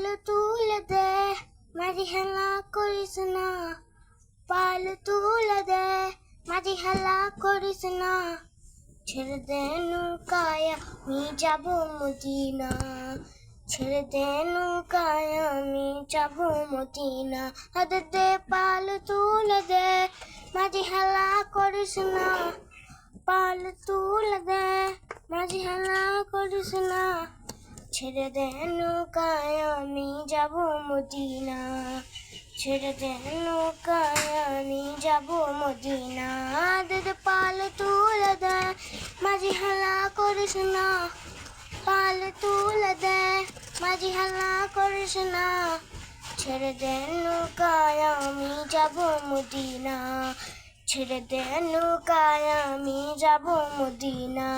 পাল তুলে দে মাঝি হেলা করিস না, পাল তুলে দে মাঝি হেলা করিস না, ছেড়ে দে নৌকায় আমি যাব মদিনা, ছেড়ে দে নৌকায় আমি যাব মদিনা। হাতে দে পাল তুলে দে মাঝি হেলা করিস না, পাল তুলে দে মাঝি হেলা করিস না, ছেড়ে দে নৌকায় আমি যাব মদিনা, ছেড়ে দে নৌকায় আমি যাব মদিনা। দে পাল তুলে দে মাঝি হেলা করিস না, পাল তুলে দে মাঝি হেলা করিস না, ছেড়ে দে নৌকায় আমি যাব মদিনা, ছেড়ে দে নৌকায় আমি যাব মদিনা।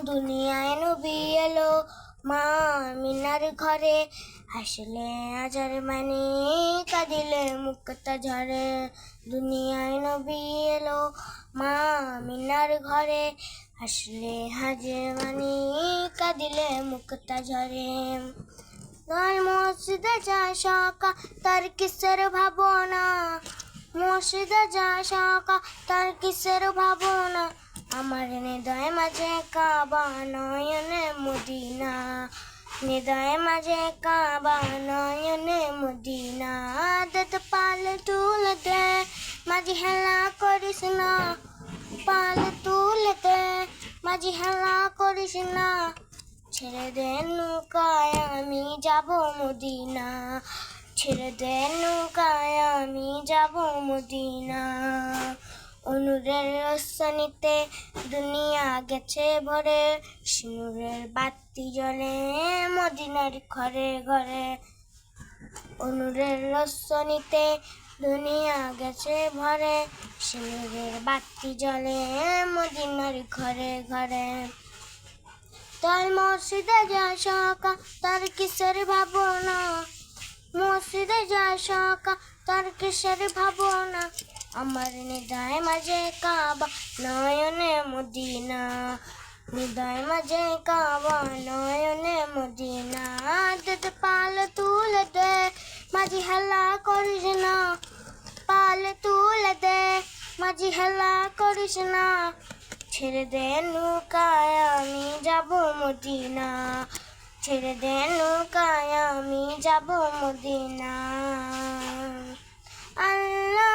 দুনিয়ায় নবী এলো মা আমিনার ঘরে, হাসলে আজার মানে কাঁদিলে মুক্তা ঝরে। দুনিয়ায় নবী এলো মা আমিনার ঘরে, হাসলে হাজার মানে কাঁদিলে মুক্তা ঝরে। মসজিদে যায় সকা তার কিসের ভাবনা, মসজিদে যায় সকা তার কিসের ভাবনা, আমার হৃদয় মাঝে কাবা নয়নে মদিনা, হৃদয় মাঝে কাবা নয়নে মদিনা। দে পাল তুলে দে মাঝি হেলা করিস না, পাল তুলে দে মাঝি হেলা করিস না, ছেড়ে দে নৌকায় আমি যাব মদিনা, ছেড়ে দে নৌকায় আমি যাব মদিনা। অনুরের রোশনীতে দুনিয়া গেছে ভরে, সিনুরের বাতি জ্বলে মদিনার ঘরে ঘরে। অনুরের রোশনীতে দুনিয়া গেছে ভরে, সিনুরের বাতি জ্বলে মদিনার ঘরে ঘরে। তার মসজিদে যায় সকা তার কিসের ভাবনা, মসজিদে যায় সকা তার কিসের ভাবনা, আমার হৃদয় মাঝে কাবা নয়নে মদিনা, হৃদয় মাঝে কাবা নয়নে মদিনা। দে পাল তুলে দে মাঝি হেলা করিস না, পাল তুলে দে মাঝি হেলা করিস না, ছেড়ে দে নৌকায় আমি যাব মদিনা, ছেড়ে দে নৌকায় আমি যাব মদিনা। আল্লাহ